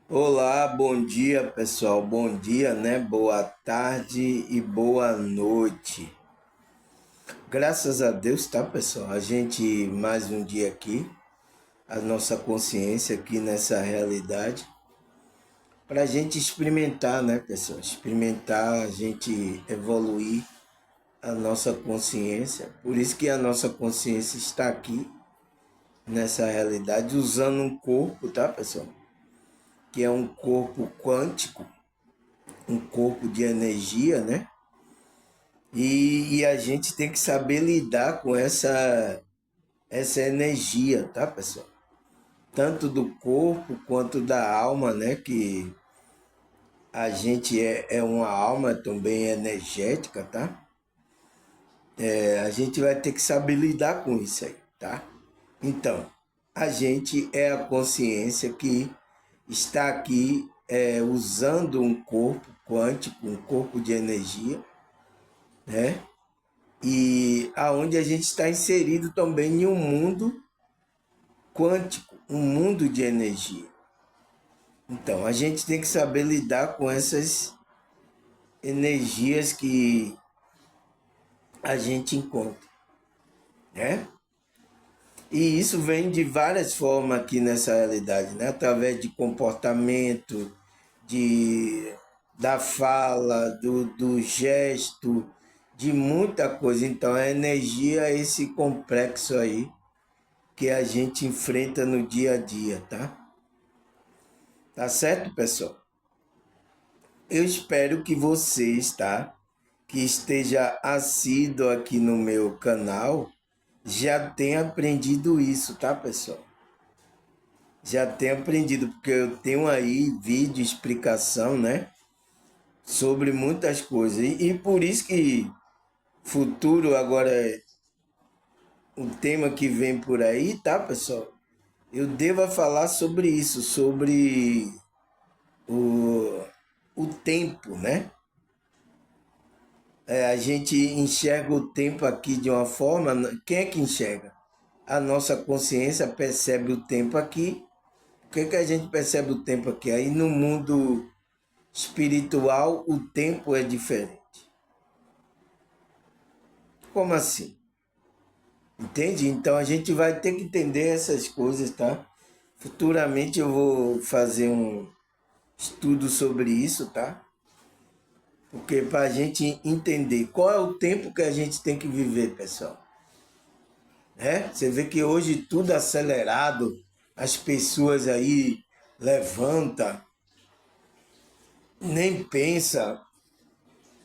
Olá, bom dia pessoal, bom dia, né? Boa tarde e boa noite. Graças a Deus, tá pessoal? A gente mais um dia aqui, a nossa consciência aqui nessa realidade, para a gente experimentar, né pessoal? Experimentar, a gente evoluir a nossa consciência. Por isso que a nossa consciência está aqui nessa realidade, usando um corpo, tá pessoal? Que é um corpo quântico, um corpo de energia, né? E a gente tem que saber lidar com essa energia, tá, pessoal? Tanto do corpo quanto da alma, né? Que a gente é uma alma também energética, tá? A gente vai ter que saber lidar com isso aí, tá? Então, a gente é a consciência que está aqui usando um corpo quântico, um corpo de energia, né? E aonde a gente está inserido também em um mundo quântico, um mundo de energia. Então, a gente tem que saber lidar com essas energias que a gente encontra, né? E isso vem de várias formas aqui nessa realidade, né? Através de comportamento, de, da fala, do gesto, de muita coisa. Então, a energia é esse complexo aí que a gente enfrenta no dia a dia, tá? Tá certo, pessoal? Eu espero que vocês, tá? Que esteja assíduo aqui no meu canal, já tenha aprendido isso, tá, pessoal? Já tenha aprendido, porque eu tenho aí vídeo, explicação, né? Sobre muitas coisas. E por isso que futuro agora é um tema que vem por aí, tá, pessoal? Eu devo falar sobre isso, sobre o, o tempo, né? A gente enxerga o tempo aqui de uma forma. Quem é que enxerga? A nossa consciência percebe o tempo aqui. Por que a gente percebe o tempo aqui? Aí no mundo espiritual o tempo é diferente. Como assim? Entende? Então a gente vai ter que entender essas coisas, tá? Futuramente eu vou fazer um estudo sobre isso, tá? Porque para a gente entender qual é o tempo que a gente tem que viver, pessoal. Você vê que hoje tudo acelerado, as pessoas aí levanta, nem pensa,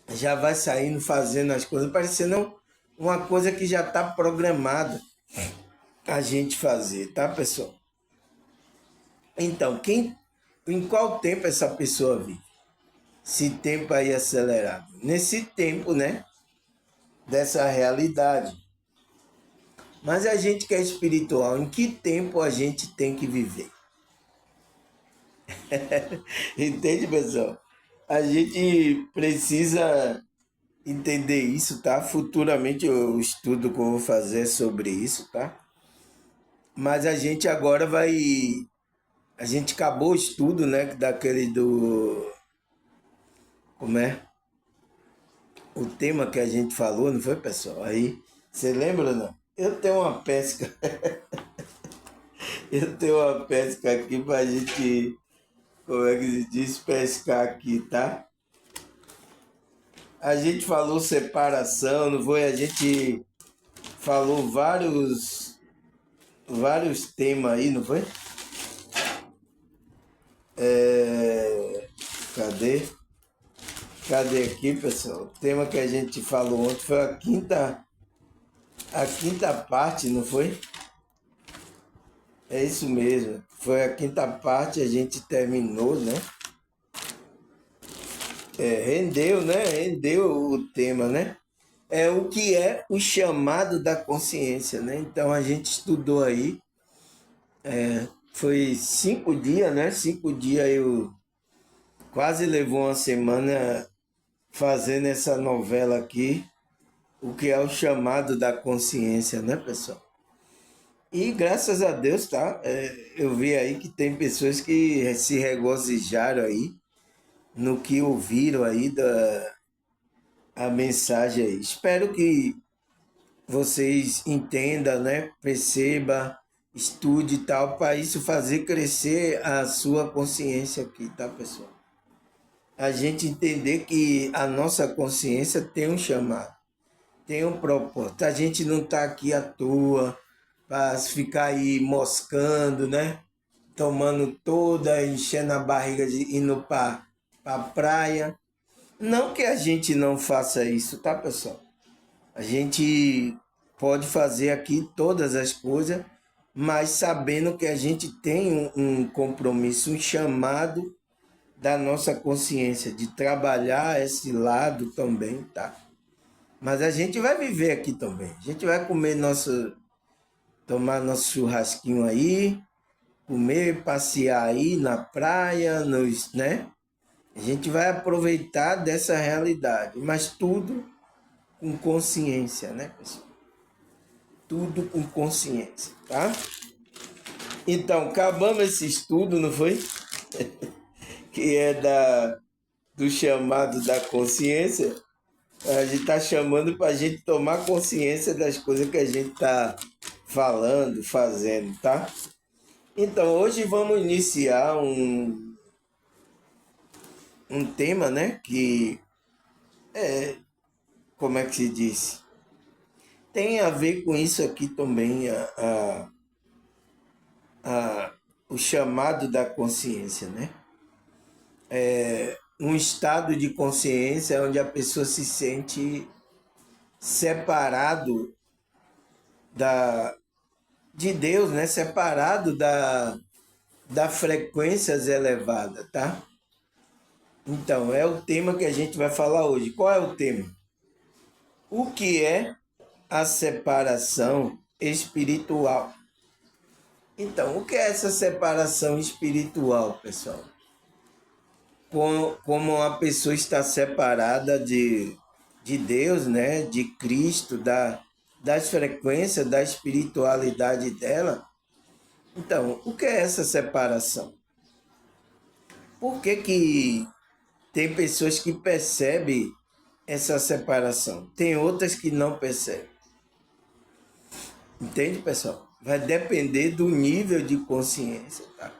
já vai saindo fazendo as coisas, parecendo uma coisa que já está programada a gente fazer, tá, pessoal? Então, em qual tempo essa pessoa vive? Esse tempo aí acelerado. Nesse tempo, né, dessa realidade. Mas a gente que é espiritual, em que tempo a gente tem que viver? Entende, pessoal? A gente precisa entender isso, tá? Futuramente eu estudo que eu vou fazer sobre isso, tá? Mas a gente agora vai. A gente acabou o estudo, né? Daquele do. Como é? O tema que a gente falou, não foi, pessoal? Aí, você lembra, não? Eu tenho uma pesca. Eu tenho uma pesca aqui pra gente. Como é que se diz? Pescar aqui, tá? A gente falou separação, não foi? A gente falou vários temas aí, não foi? Cadê? Cadê aqui, pessoal? O tema que a gente falou ontem foi a quinta parte, não foi? É isso mesmo. Foi a quinta parte, a gente terminou, né? Rendeu, né? Rendeu o tema, né? É o que é o chamado da consciência, né? Então a gente estudou aí. Foi 5 dias, né? 5 dias eu quase levou uma semana fazendo essa novela aqui, o que é o chamado da consciência, né, pessoal? E graças a Deus, tá? Eu vi aí que tem pessoas que se regozijaram aí no que ouviram aí da a mensagem aí. Espero que vocês entendam, né? Perceba, estude e tal, para isso fazer crescer a sua consciência aqui, tá, pessoal? A gente entender que a nossa consciência tem um chamado, tem um propósito. A gente não está aqui à toa para ficar aí moscando, né? Tomando toda, enchendo a barriga de indo para a praia. Não que a gente não faça isso, tá, pessoal? A gente pode fazer aqui todas as coisas, mas sabendo que a gente tem um compromisso, um chamado da nossa consciência de trabalhar esse lado também, tá? Mas a gente vai viver aqui também. A gente vai comer nosso, tomar nosso churrasquinho aí, comer, passear aí na praia, nos, né? A gente vai aproveitar dessa realidade, mas tudo com consciência, né, pessoal? Tudo com consciência, tá? Então, acabamos esse estudo, não foi? Que é do chamado da consciência. A gente está chamando para a gente tomar consciência das coisas que a gente está falando, fazendo, tá? Então, hoje vamos iniciar um tema, né? Que, como é que se diz? Tem a ver com isso aqui também, o chamado da consciência, né? Um estado de consciência onde a pessoa se sente separado da, de Deus, né? Separado da frequências elevadas, tá? Então, é o tema que a gente vai falar hoje. Qual é o tema? O que é a separação espiritual? Então, o que é essa separação espiritual, pessoal? Como a pessoa está separada de Deus, né? De Cristo, das frequências, da espiritualidade dela. Então, o que é essa separação? Por que tem pessoas que percebem essa separação? Tem outras que não percebem. Entende, pessoal? Vai depender do nível de consciência, tá?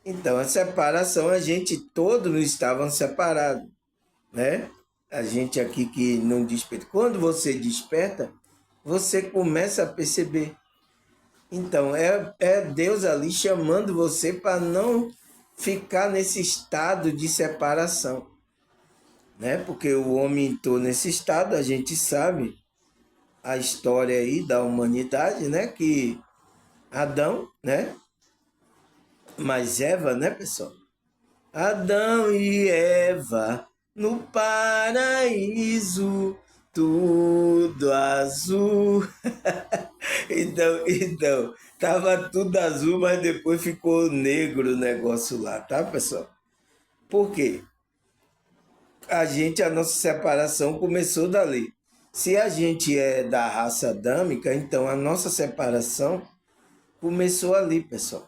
Então, a separação, a gente todos não estavam separados, né? A gente aqui que não desperta. Quando você desperta, você começa a perceber. Então, é Deus ali chamando você para não ficar nesse estado de separação, né? Porque o homem entrou nesse estado, a gente sabe a história aí da humanidade, né? Que Adão, né? Mas Eva, né, pessoal? Adão e Eva no paraíso, tudo azul. Então, tava tudo azul, mas depois ficou negro o negócio lá, tá, pessoal? Por quê? A nossa separação começou dali. Se a gente é da raça adâmica, então a nossa separação começou ali, pessoal.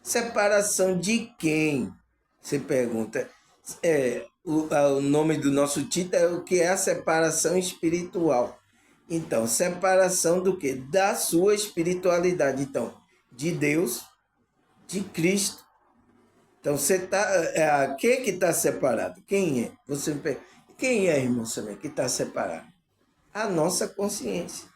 Separação de quem? Você pergunta. O nome do nosso título é o que é a separação espiritual. Então, separação do que? Da sua espiritualidade. Então, de Deus, de Cristo. Então, você está. Quem que está separado? Quem é? Você me pergunta, quem é, irmão Samir, que está separado? A nossa consciência.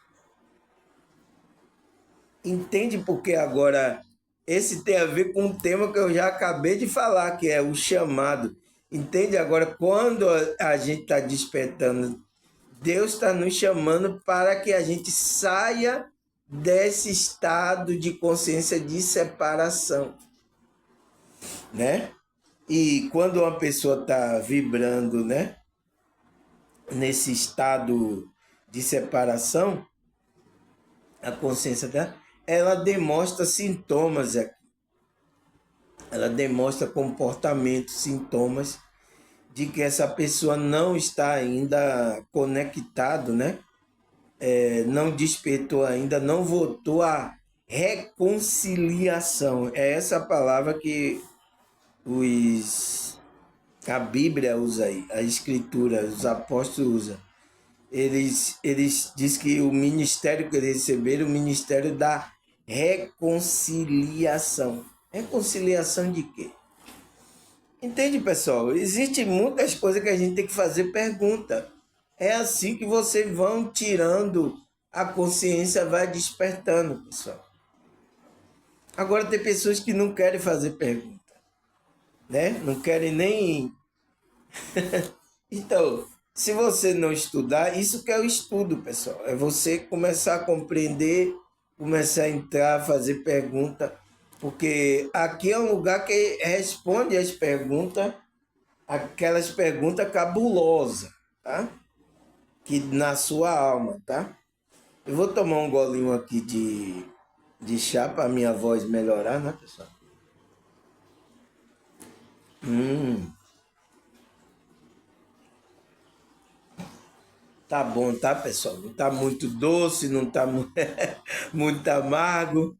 Entende porque agora esse tem a ver com um tema que eu já acabei de falar, que é o chamado. Entende agora quando a gente está despertando, Deus está nos chamando para que a gente saia desse estado de consciência de separação, né? E quando uma pessoa está vibrando, né, nesse estado de separação, a consciência dela, ela demonstra sintomas, ela demonstra comportamentos, sintomas de que essa pessoa não está ainda conectado, né? Não despertou ainda, não voltou reconciliação. É essa palavra que a Bíblia usa aí, a Escritura, os apóstolos usam. Eles dizem que o ministério que eles receberam, o ministério da reconciliação. Reconciliação de quê? Entende, pessoal? Existem muitas coisas que a gente tem que fazer pergunta. É assim que vocês vão tirando, a consciência vai despertando, pessoal. Agora tem pessoas que não querem fazer pergunta, né? Não querem nem... Então, se você não estudar, isso que é o estudo, pessoal. É você começar a compreender, começar a entrar, fazer pergunta, porque aqui é um lugar que responde as perguntas, aquelas perguntas cabulosas, tá? Que na sua alma, tá? Eu vou tomar um golinho aqui de chá para minha voz melhorar, né, pessoal? Tá bom, tá, pessoal? Não tá muito doce, não tá muito amargo.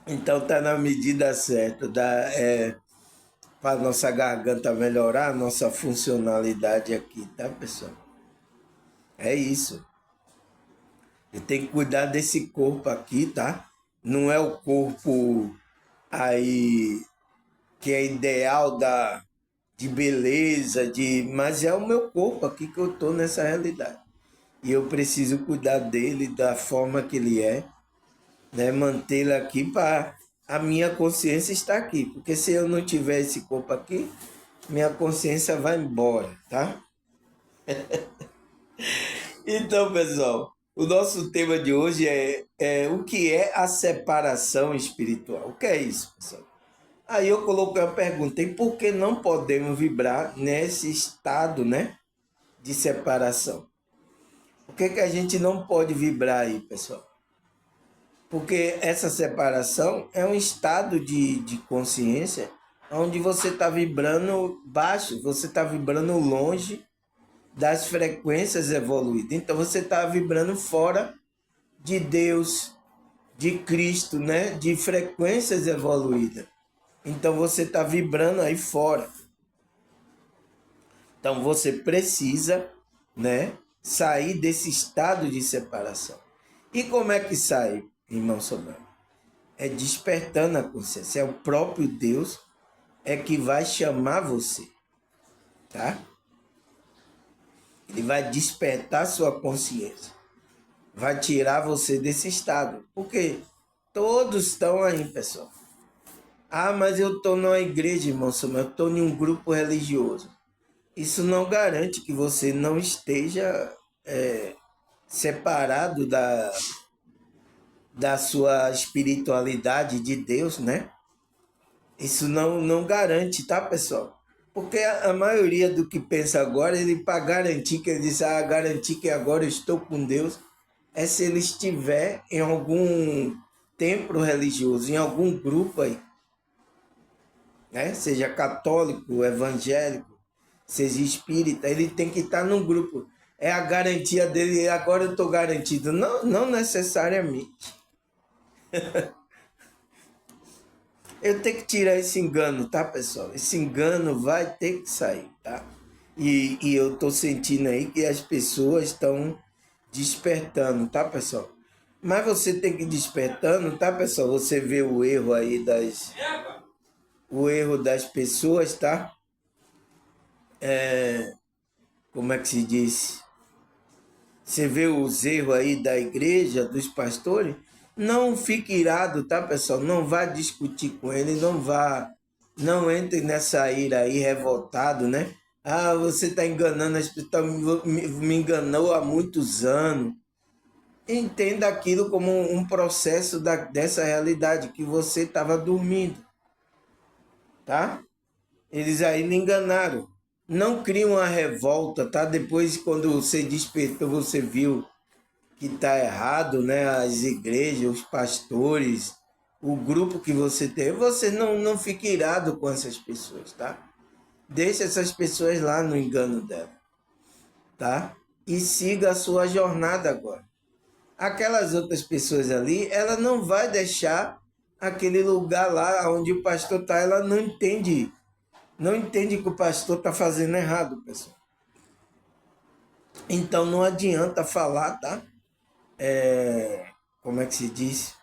Então tá na medida certa. Para nossa garganta melhorar, nossa funcionalidade aqui, tá, pessoal? É isso. Eu tenho que cuidar desse corpo aqui, tá? Não é o corpo aí que é ideal de beleza, mas é o meu corpo aqui que eu tô nessa realidade. E eu preciso cuidar dele da forma que ele é, né? Mantê-lo aqui para a minha consciência estar aqui. Porque se eu não tiver esse corpo aqui, minha consciência vai embora, tá? Então, pessoal, o nosso tema de hoje é o que é a separação espiritual. O que é isso, pessoal? Aí eu coloquei a pergunta, e por que não podemos vibrar nesse estado, né, de separação? Por que a gente não pode vibrar aí, pessoal? Porque essa separação é um estado de consciência onde você está vibrando baixo, você está vibrando longe das frequências evoluídas. Então você está vibrando fora de Deus, de Cristo, né? De frequências evoluídas. Então você está vibrando aí fora. Então você precisa, né, sair desse estado de separação. E como é que sai, irmão Sobrano? É despertando a consciência. É o próprio Deus é que vai chamar você, tá? Ele vai despertar sua consciência. Vai tirar você desse estado. Porque todos estão aí, pessoal. Ah, mas eu estou numa igreja, irmão Samuel, eu estou em um grupo religioso. Isso não garante que você não esteja separado da sua espiritualidade de Deus, né? Isso não garante, tá, pessoal? Porque a maioria do que pensa agora, ele para garantir que ele diz, garantir que agora eu estou com Deus, é se ele estiver em algum templo religioso, em algum grupo aí, né? Seja católico, evangélico, seja espírita, ele tem que estar num grupo. É a garantia dele, agora eu estou garantido. Não, não necessariamente. Eu tenho que tirar esse engano, tá, pessoal? Esse engano vai ter que sair, tá? E eu tô sentindo aí que as pessoas estão despertando, tá, pessoal? Mas você tem que ir despertando, tá, pessoal? Você vê o erro aí o erro das pessoas, tá? Como é que se diz? Você vê os erros aí da igreja, dos pastores, não fique irado, tá, pessoal? Não vá discutir com ele, não entre nessa ira aí revoltado, né? Ah, você está enganando as pessoas, me enganou há muitos anos. Entenda aquilo como um processo dessa realidade, que você estava dormindo, tá? Eles aí lhe enganaram. Não crie uma revolta, tá? Depois, quando você despertou, você viu que está errado, né? As igrejas, os pastores, o grupo que você tem. Você não fique irado com essas pessoas, tá? Deixe essas pessoas lá no engano dela, tá? E siga a sua jornada agora. aquelas outras pessoas ali, ela não vai deixar aquele lugar lá onde o pastor está, ela não entende. Não entende que o pastor está fazendo errado, pessoal. Então não adianta falar, tá? Como é que se diz?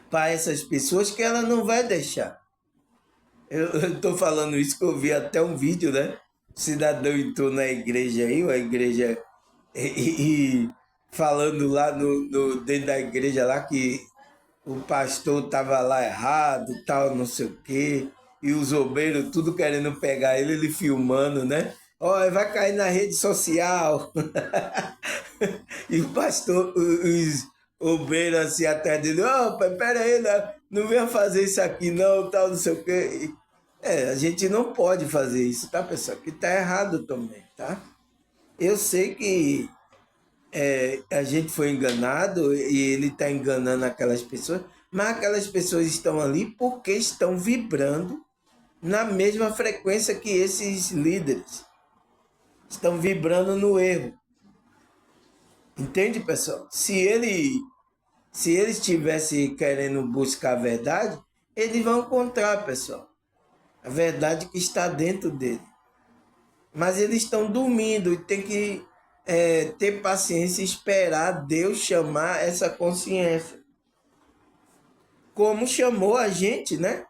Para essas pessoas que ela não vai deixar. Eu estou falando isso que eu vi até um vídeo, né? O cidadão entrou na igreja aí, a igreja, e falando lá dentro da igreja lá que o pastor estava lá errado, tal, não sei o quê, e os obreiros tudo querendo pegar ele filmando, né? Ó, vai cair na rede social. E o pastor, os obreiros assim atrás dele, ó, pera aí, não venha fazer isso aqui não, tal, não sei o quê. A gente não pode fazer isso, tá, pessoal? Que tá errado também, tá? Eu sei que a gente foi enganado e ele está enganando aquelas pessoas, mas aquelas pessoas estão ali porque estão vibrando na mesma frequência que esses líderes. Estão vibrando no erro. Entende, pessoal? Se ele estivesse querendo buscar a verdade, eles vão encontrar, pessoal. A verdade que está dentro dele. Mas eles estão dormindo e tem que ter paciência e esperar Deus chamar essa consciência. Como chamou a gente, né?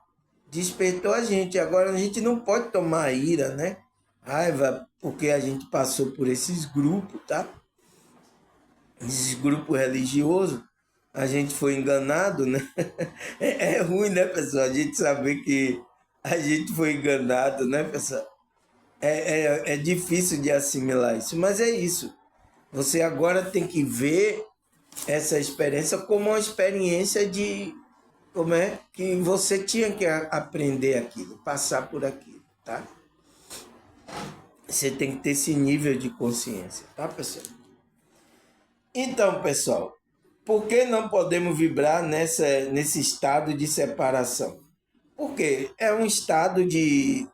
Despertou a gente. Agora a gente não pode tomar ira, né? Raiva, porque a gente passou por esses grupos, tá? Esses grupos religiosos. A gente foi enganado, né? É ruim, né, pessoal? A gente saber que a gente foi enganado, né, pessoal? É difícil de assimilar isso, mas é isso. Você agora tem que ver essa experiência como uma experiência de como é que você tinha que aprender aquilo, passar por aquilo, tá? Você tem que ter esse nível de consciência, tá, pessoal? Então, pessoal, por que não podemos vibrar nesse estado de separação? Porque é um estado de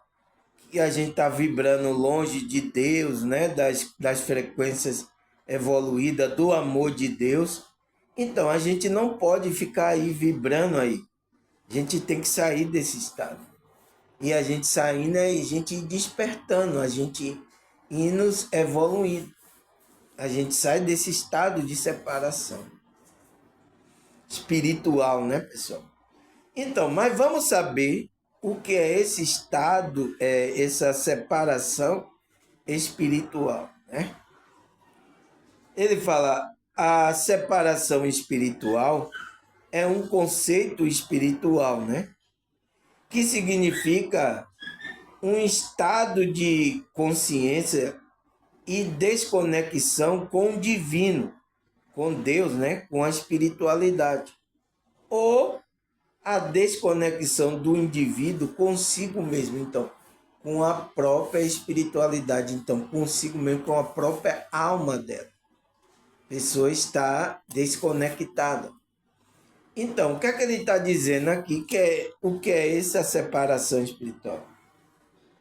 que a gente está vibrando longe de Deus, né? Das frequências evoluídas do amor de Deus. Então a gente não pode ficar aí vibrando aí. A gente tem que sair desse estado. E a gente saindo é a gente ir despertando, a gente indo evoluindo. A gente sai desse estado de separação espiritual, né, pessoal? Então, mas vamos saber o que é esse estado, essa separação espiritual, né? Ele fala, a separação espiritual é um conceito espiritual, né? Que significa um estado de consciência e desconexão com o divino, com Deus, né? Com a espiritualidade. Ou a desconexão do indivíduo consigo mesmo, então, com a própria espiritualidade, então, consigo mesmo, com a própria alma dela. A pessoa está desconectada. Então, o que é que ele está dizendo aqui? O que é essa separação espiritual?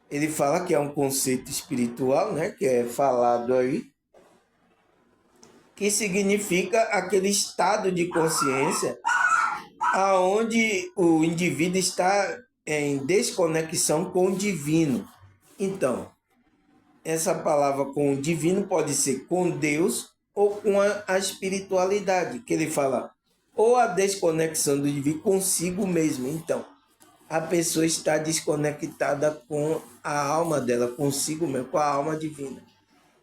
Ele fala que é um conceito espiritual, né, que é falado aí, que significa aquele estado de consciência aonde o indivíduo está em desconexão com o divino. Então, essa palavra com o divino pode ser com Deus ou com a espiritualidade, que ele fala, ou a desconexão do divino consigo mesmo. Então, a pessoa está desconectada com a alma dela, consigo mesmo, com a alma divina.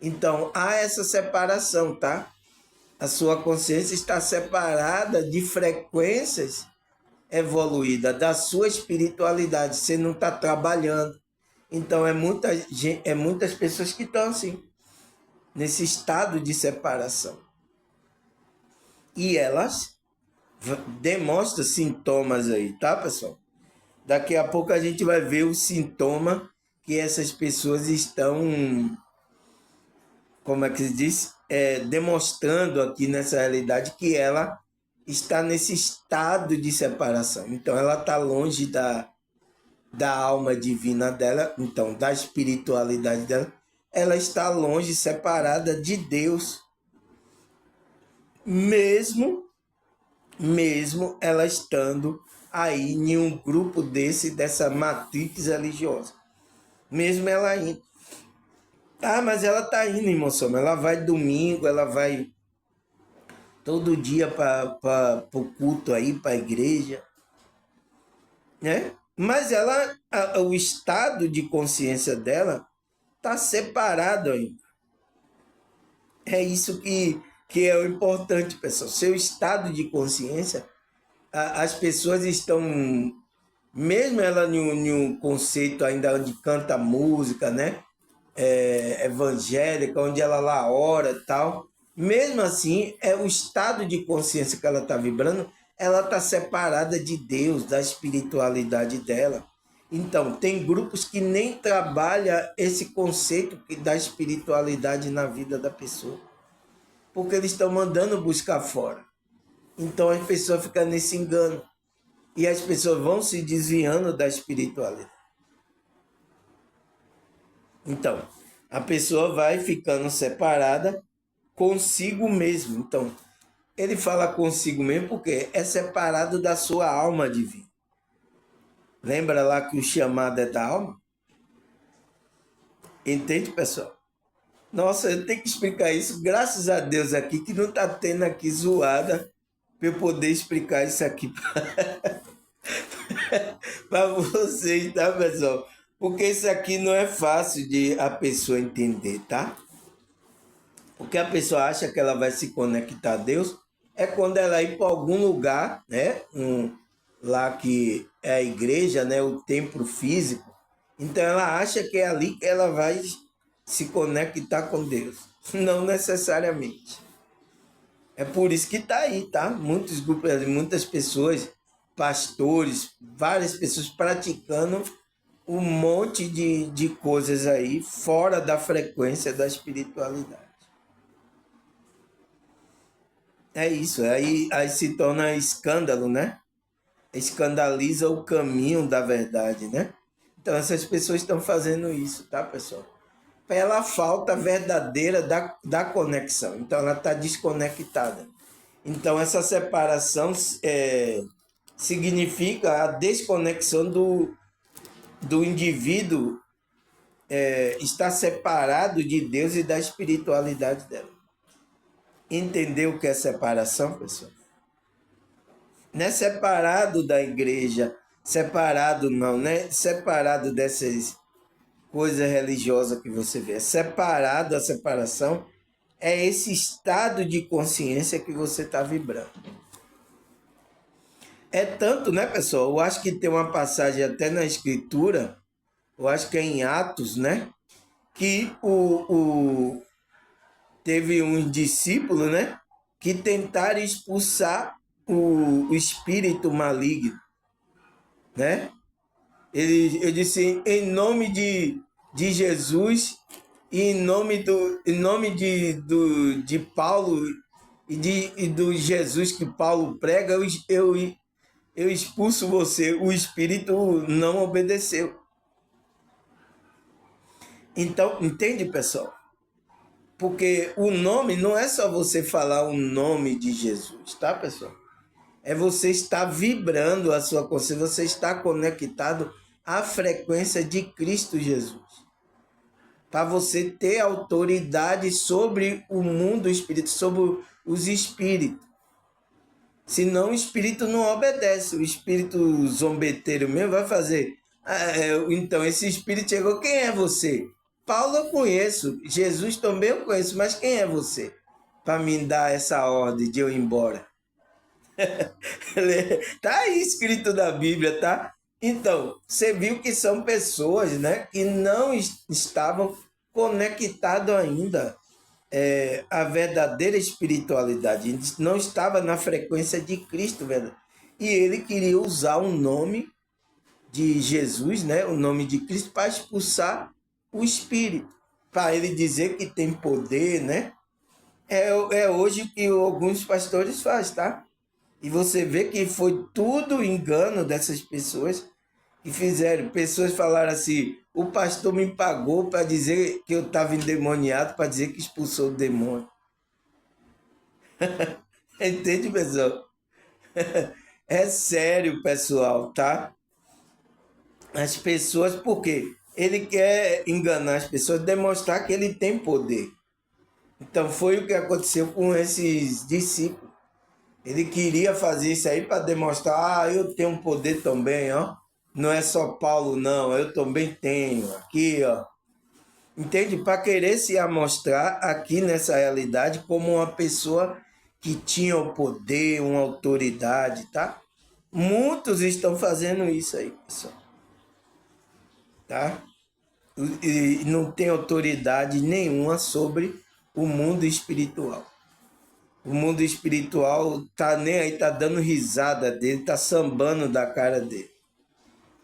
Então, há essa separação, tá? A sua consciência está separada de frequências evoluídas da sua espiritualidade. Você não está trabalhando. Então, muitas pessoas que estão assim, nesse estado de separação. E elas demonstram sintomas aí, tá, pessoal? Daqui a pouco a gente vai ver o sintoma que essas pessoas estão, como é que se diz? Demonstrando aqui nessa realidade que ela está nesse estado de separação. Então ela está longe da alma divina dela, então da espiritualidade dela. Ela está longe, separada de Deus. mesmo ela estando aí em um grupo dessa matrix religiosa. Mesmo ela indo. Ah, mas ela tá indo, irmão Samuel. Ela vai domingo, ela vai todo dia para o culto aí, para a igreja, né? Mas o estado de consciência dela tá separado ainda. É isso que é o importante, pessoal. Seu estado de consciência, as pessoas estão, mesmo ela em um conceito ainda onde canta música, né? Evangélica, onde ela lá ora e tal, mesmo assim, é o estado de consciência que ela está vibrando, ela está separada de Deus, da espiritualidade dela. Então, tem grupos que nem trabalham esse conceito da espiritualidade na vida da pessoa, porque eles estão mandando buscar fora. Então, as pessoas ficam nesse engano. E as pessoas vão se desviando da espiritualidade. Então, a pessoa vai ficando separada consigo mesmo. Então, ele fala consigo mesmo porque é separado da sua alma divina. Lembra lá que o chamado é da alma? Entende, pessoal? Nossa, eu tenho que explicar isso. Graças a Deus aqui, que não está tendo aqui zoada para eu poder explicar isso aqui para vocês, tá, pessoal? Porque isso aqui não é fácil de a pessoa entender, tá? Porque a pessoa acha que ela vai se conectar a Deus é quando ela ir para algum lugar, né? Lá que é a igreja, né? O templo físico. Então ela acha que é ali que ela vai se conectar com Deus. Não necessariamente. É por isso que está aí, tá? Muitos grupos, muitas pessoas, pastores, várias pessoas praticando um monte de coisas aí fora da frequência da espiritualidade. É isso, aí se torna escândalo, né? Escandaliza o caminho da verdade, né? Então essas pessoas estão fazendo isso, tá, pessoal? Pela falta verdadeira da conexão. Então ela está desconectada. Então essa separação significa a desconexão do indivíduo estar separado de Deus e da espiritualidade dela. Entendeu o que é separação, pessoal? Não é separado da igreja, separado não, né? Separado dessas coisas religiosas que você vê. É separado, a separação é esse estado de consciência que você está vibrando. É tanto, né, pessoal? Eu acho que tem uma passagem até na Escritura, eu acho que é em Atos, né? Que teve um discípulo, né? Que tentaram expulsar o espírito maligno, né? Ele disse, em nome de Jesus e em nome de Paulo e do Jesus que Paulo prega, eu expulso você. O espírito não obedeceu. Então, entende, pessoal? Porque o nome não é só você falar o nome de Jesus, tá, pessoal? É você estar vibrando a sua consciência, você está conectado à frequência de Cristo Jesus. Para você ter autoridade sobre o mundo espírito, sobre os espíritos. Senão o espírito não obedece. O espírito zombeteiro mesmo vai fazer. Então, esse espírito chegou, quem é você? Paulo eu conheço, Jesus também eu conheço, mas quem é você? Para me dar essa ordem de eu ir embora. Tá aí escrito na Bíblia, tá? Então, você viu que são pessoas, né, que não estavam conectadas ainda à verdadeira espiritualidade, não estava na frequência de Cristo, velho. E ele queria usar o nome de Jesus, né, o nome de Cristo, para expulsar o espírito, para ele dizer que tem poder, né? É hoje que alguns pastores fazem, tá? E você vê que foi tudo engano dessas pessoas que fizeram. Pessoas falaram assim, o pastor me pagou para dizer que eu estava endemoniado, para dizer que expulsou o demônio. Entende, pessoal? É sério, pessoal, tá? As pessoas, por quê? Ele quer enganar as pessoas, demonstrar que ele tem poder. Então foi o que aconteceu com esses discípulos. Ele queria fazer isso aí para demonstrar, eu tenho um poder também, ó. Não é só Paulo, não, eu também tenho. Aqui, ó. Entende? Para querer se amostrar aqui nessa realidade como uma pessoa que tinha o poder, uma autoridade, tá? Muitos estão fazendo isso aí, pessoal, tá? E não tem autoridade nenhuma sobre o mundo espiritual. O mundo espiritual tá nem aí, tá dando risada dele, tá sambando da cara dele,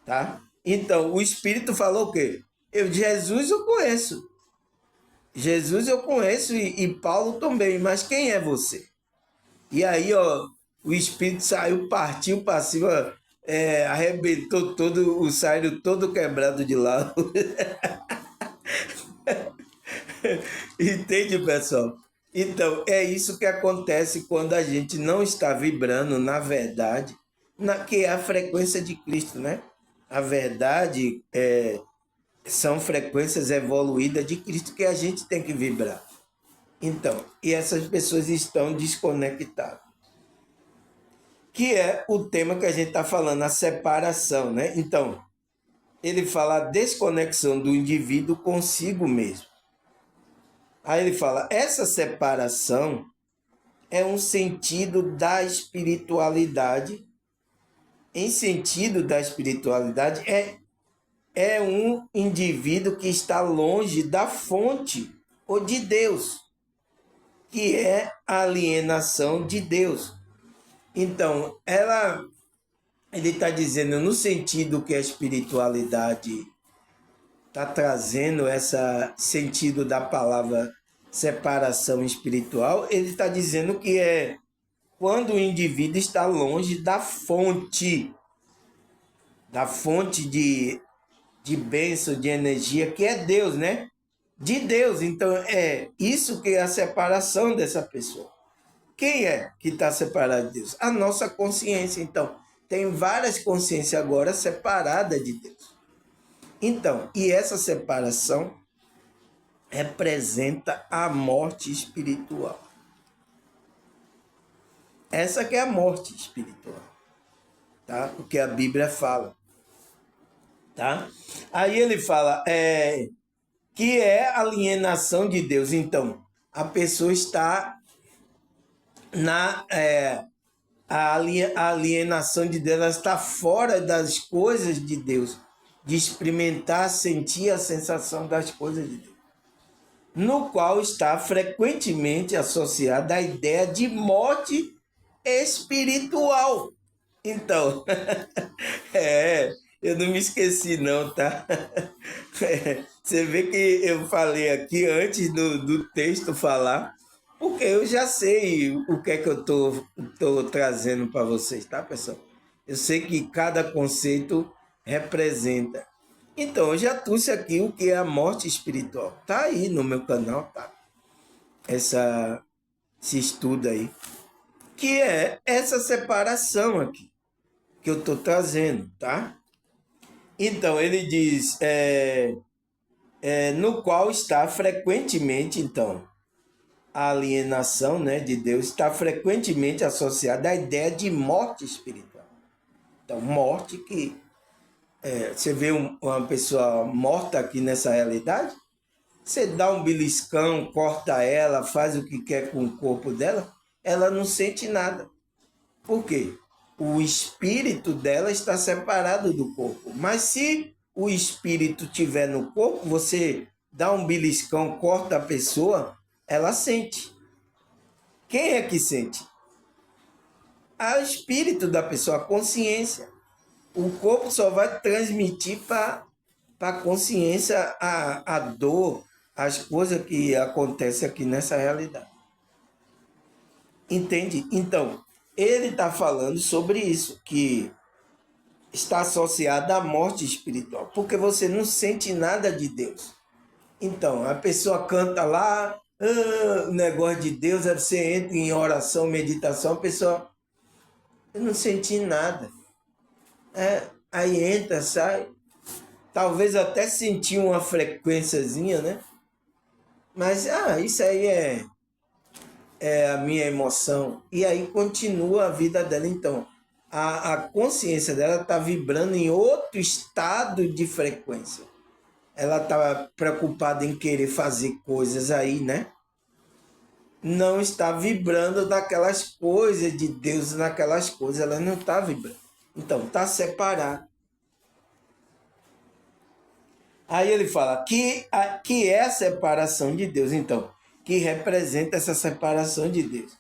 tá? Então, o Espírito falou o quê? Jesus eu conheço. Jesus eu conheço e Paulo também, mas quem é você? E aí, ó, o Espírito saiu, partiu para cima, arrebentou todo, o saíram todo quebrado de lado. Entende, pessoal? Então, é isso que acontece quando a gente não está vibrando, na verdade, que é a frequência de Cristo, né? A verdade são frequências evoluídas de Cristo que a gente tem que vibrar. Então, e essas pessoas estão desconectadas. Que é o tema que a gente está falando, a separação, né? Então, ele fala a desconexão do indivíduo consigo mesmo. Aí ele fala, essa separação é um sentido da espiritualidade. Em sentido da espiritualidade, é um indivíduo que está longe da fonte ou de Deus, que é a alienação de Deus. Então, ele está dizendo no sentido que a espiritualidade está trazendo esse sentido da palavra separação espiritual, ele está dizendo que é quando o indivíduo está longe da fonte de bênção, de energia, que é Deus, né? De Deus. Então, é isso que é a separação dessa pessoa. Quem é que está separado de Deus? A nossa consciência. Então, tem várias consciências agora separadas de Deus. Então, e essa separação representa a morte espiritual. Essa que é a morte espiritual, tá? O que a Bíblia fala, tá? Aí ele fala que é a alienação de Deus. Então, a pessoa está a alienação de Deus, ela está fora das coisas de Deus, de experimentar, sentir a sensação das coisas de Deus, no qual está frequentemente associada a ideia de morte espiritual. Então, eu não me esqueci não, tá? Você vê que eu falei aqui antes do texto falar, porque eu já sei o que é que eu tô trazendo para vocês, tá, pessoal? Eu sei que cada conceito representa. Então, eu já trouxe aqui o que é a morte espiritual. Tá aí no meu canal, tá? Esse estudo aí. Que é essa separação aqui que eu estou trazendo, tá? Então, ele diz, no qual está frequentemente, então, a alienação, né, de Deus está frequentemente associada à ideia de morte espiritual. Então, morte que... você vê uma pessoa morta aqui nessa realidade, você dá um beliscão, corta ela, faz o que quer com o corpo dela, ela não sente nada. Por quê? O espírito dela está separado do corpo. Mas se o espírito estiver no corpo, você dá um beliscão, corta a pessoa, ela sente. Quem é que sente? O espírito da pessoa, a consciência. O corpo só vai transmitir para a consciência a dor, as coisas que acontecem aqui nessa realidade. Entende? Então, ele está falando sobre isso, que está associado à morte espiritual, porque você não sente nada de Deus. Então, a pessoa canta lá, O negócio de Deus, aí você entra em oração, meditação, a pessoa, eu não senti nada. Aí entra, sai, talvez até sentir uma frequênciazinha, né? Mas, isso aí é a minha emoção. E aí continua a vida dela. Então, a consciência dela está vibrando em outro estado de frequência. Ela está preocupada em querer fazer coisas aí, né? Não está vibrando naquelas coisas de Deus, naquelas coisas, ela não está vibrando. Então, está separado. Aí ele fala que é a separação de Deus, então, que representa essa separação de Deus,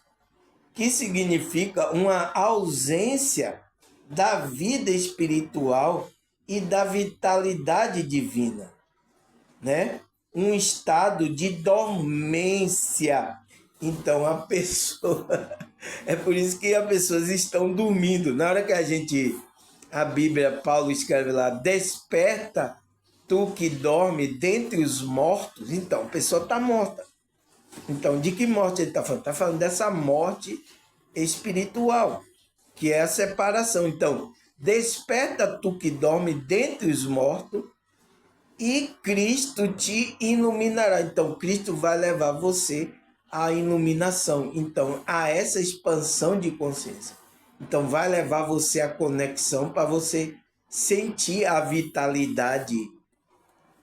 que significa uma ausência da vida espiritual e da vitalidade divina, né? Um estado de dormência. Então a pessoa é por isso que as pessoas estão dormindo. Na hora que a Bíblia, Paulo escreve lá, desperta tu que dorme dentre os mortos, então a pessoa está morta. Então, de que morte ele está falando? Está falando dessa morte espiritual, que é a separação. Então, desperta tu que dorme dentre os mortos e Cristo te iluminará. Então, Cristo vai levar você à iluminação. Então, a essa expansão de consciência. Então, vai levar você à conexão para você sentir a vitalidade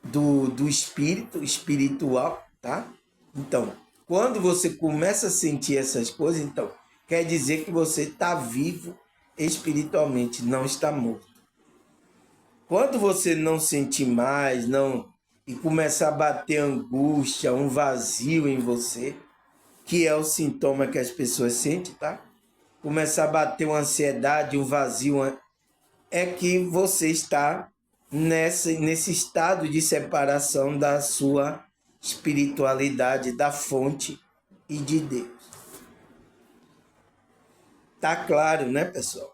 do espírito espiritual, tá? Então, quando você começa a sentir essas coisas, então, quer dizer que você está vivo espiritualmente, não está morto. Quando você não sentir mais, e começar a bater angústia, um vazio em você, que é o sintoma que as pessoas sentem, tá? Começar a bater uma ansiedade, um vazio, é que você está nesse estado de separação da sua espiritualidade, da fonte e de Deus. Tá claro, né, pessoal?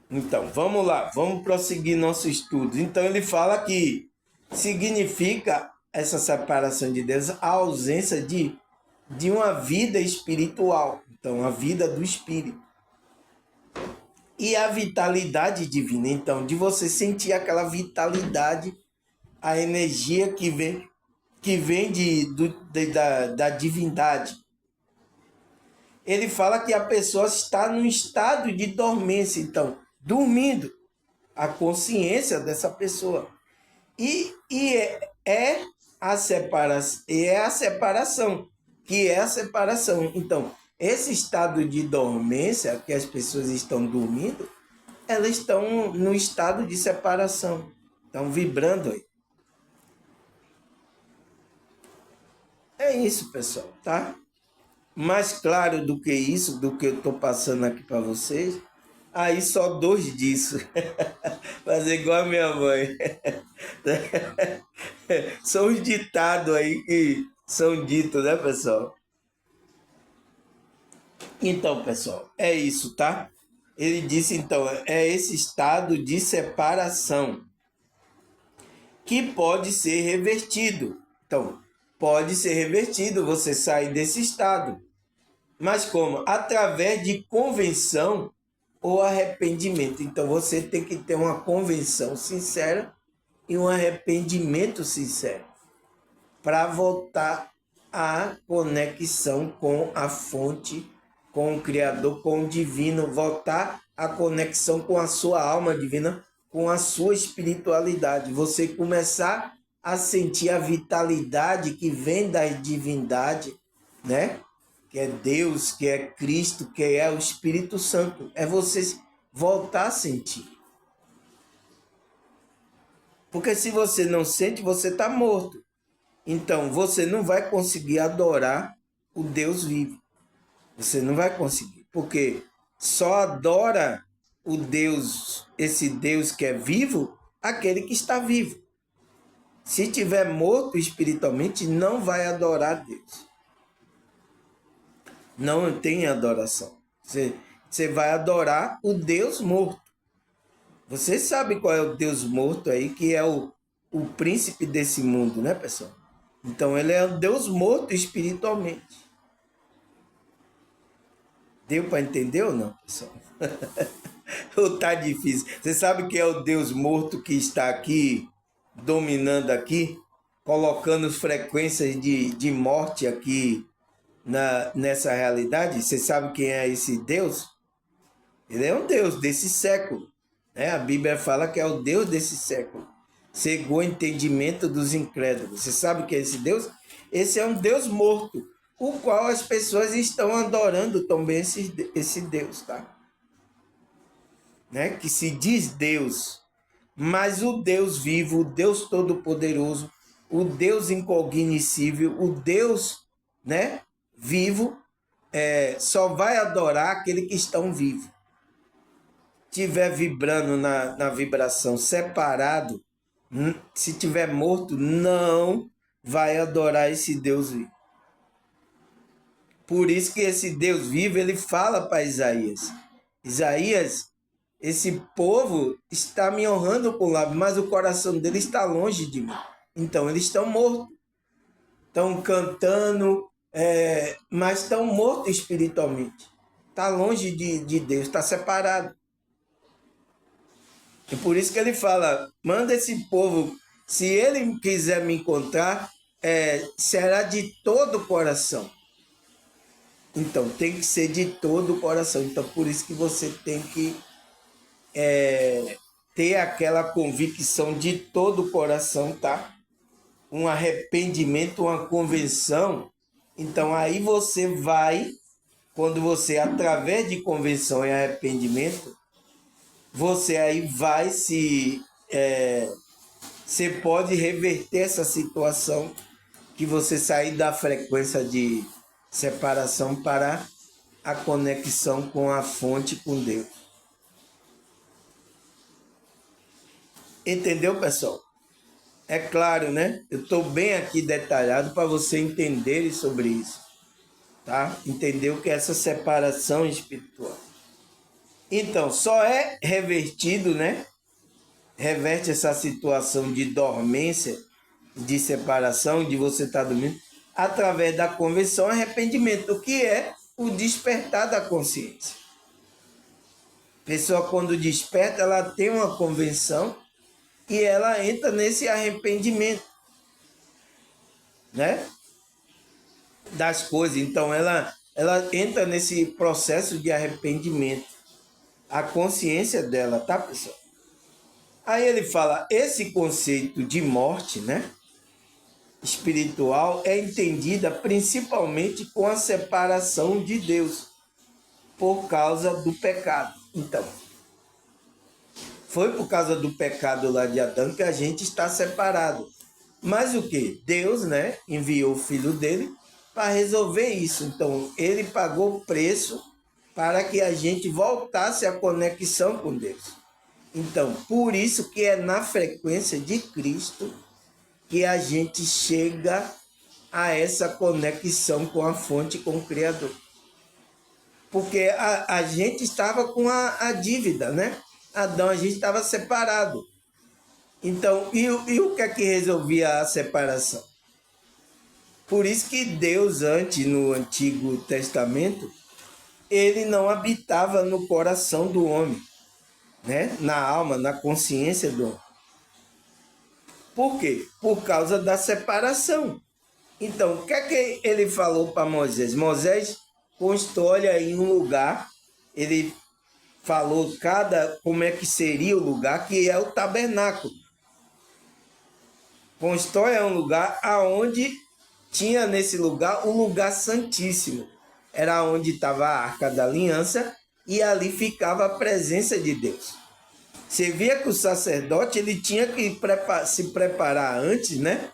Então, vamos lá, vamos prosseguir nosso estudo. Então, ele fala que significa essa separação de Deus a ausência de uma vida espiritual. Então, a vida do espírito. E a vitalidade divina, então, de você sentir aquela vitalidade, a energia que vem da divindade. Ele fala que a pessoa está num estado de dormência, então, dormindo, a consciência dessa pessoa. E é a separação, que é a separação. Então, esse estado de dormência que as pessoas estão dormindo, elas estão no estado de separação, estão vibrando aí. É isso, pessoal, tá? Mais claro do que isso, do que eu estou passando aqui para vocês, aí só 2 disso. Fazer igual a minha mãe. São os ditados aí que são ditos, né, pessoal? Então, pessoal, é isso, tá? Ele disse, então, é esse estado de separação que pode ser revertido. Então, pode ser revertido, você sair desse estado. Mas como? Através de convenção ou arrependimento. Então, você tem que ter uma convenção sincera e um arrependimento sincero para voltar à conexão com a fonte, com o Criador, com o divino, voltar à conexão com a sua alma divina, com a sua espiritualidade. Você começar a sentir a vitalidade que vem da divindade, né? Que é Deus, que é Cristo, que é o Espírito Santo. É você voltar a sentir. Porque se você não sente, você está morto. Então, você não vai conseguir adorar o Deus vivo. Você não vai conseguir. Porque só adora o Deus, esse Deus que é vivo, aquele que está vivo. Se tiver morto espiritualmente, não vai adorar Deus. Não tem adoração. Você vai adorar o Deus morto. Você sabe qual é o Deus morto aí, que é o príncipe desse mundo, né, pessoal? Então ele é um Deus morto espiritualmente. Deu para entender ou não, pessoal? Ou tá difícil? Você sabe que é o Deus morto que está aqui, dominando aqui, colocando frequências de morte aqui nessa realidade? Você sabe quem é esse Deus? Ele é um Deus desse século. Né? A Bíblia fala que é o Deus desse século, segundo o entendimento dos incrédulos. Você sabe que é esse Deus? Esse é um Deus morto, o qual as pessoas estão adorando também esse Deus, tá? Né? Que se diz Deus, mas o Deus vivo, o Deus todo-poderoso, o Deus incognoscível, o Deus, né, vivo, só vai adorar aquele que estão vivo. Tiver vibrando na vibração separado, se tiver morto, não vai adorar esse Deus vivo. Por isso que esse Deus vivo, ele fala para Isaías. Isaías, esse povo está me honrando com o lábio, mas o coração dele está longe de mim. Então, eles estão mortos. Estão cantando, mas estão mortos espiritualmente. Está longe de Deus, está separado. E por isso que ele fala, manda esse povo, se ele quiser me encontrar, será de todo o coração. Então, tem que ser de todo o coração. Então, por isso que você tem que ter aquela convicção de todo o coração, tá? Um arrependimento, uma convenção. Então, aí você vai, quando você, através de convenção e arrependimento, você aí vai você pode reverter essa situação que você sair da frequência de separação para a conexão com a fonte, com Deus. Entendeu, pessoal? É claro, né? Eu estou bem aqui detalhado para você entender sobre isso, tá? Entender o que é essa separação espiritual. Então, só é revertido, né? Reverte essa situação de dormência, de separação, de você estar dormindo, através da conversão e arrependimento, que é o despertar da consciência. A pessoa, quando desperta, ela tem uma convenção e ela entra nesse arrependimento, né? Das coisas. Então, ela entra nesse processo de arrependimento. A consciência dela, tá, pessoal? Aí ele fala, esse conceito de morte, né, espiritual, é entendida principalmente com a separação de Deus por causa do pecado. Então, foi por causa do pecado lá de Adão que a gente está separado. Mas o que? Deus, né, enviou o filho dele para resolver isso. Então, ele pagou o preço para que a gente voltasse à conexão com Deus. Então, por isso que é na frequência de Cristo que a gente chega a essa conexão com a fonte, com o Criador. Porque a gente estava com a dívida, né? Adão, a gente estava separado. Então, e o que é que resolvia a separação? Por isso que Deus, antes, no Antigo Testamento, ele não habitava no coração do homem, né? Na alma, na consciência do homem. Por quê? Por causa da separação. Então, o que é que ele falou para Moisés? Moisés constrói aí um lugar, ele falou como é que seria o lugar, que é o tabernáculo. Constrói um lugar aonde tinha nesse lugar um lugar santíssimo. Era onde estava a Arca da Aliança e ali ficava a presença de Deus. Você via que o sacerdote ele tinha que se preparar antes, né?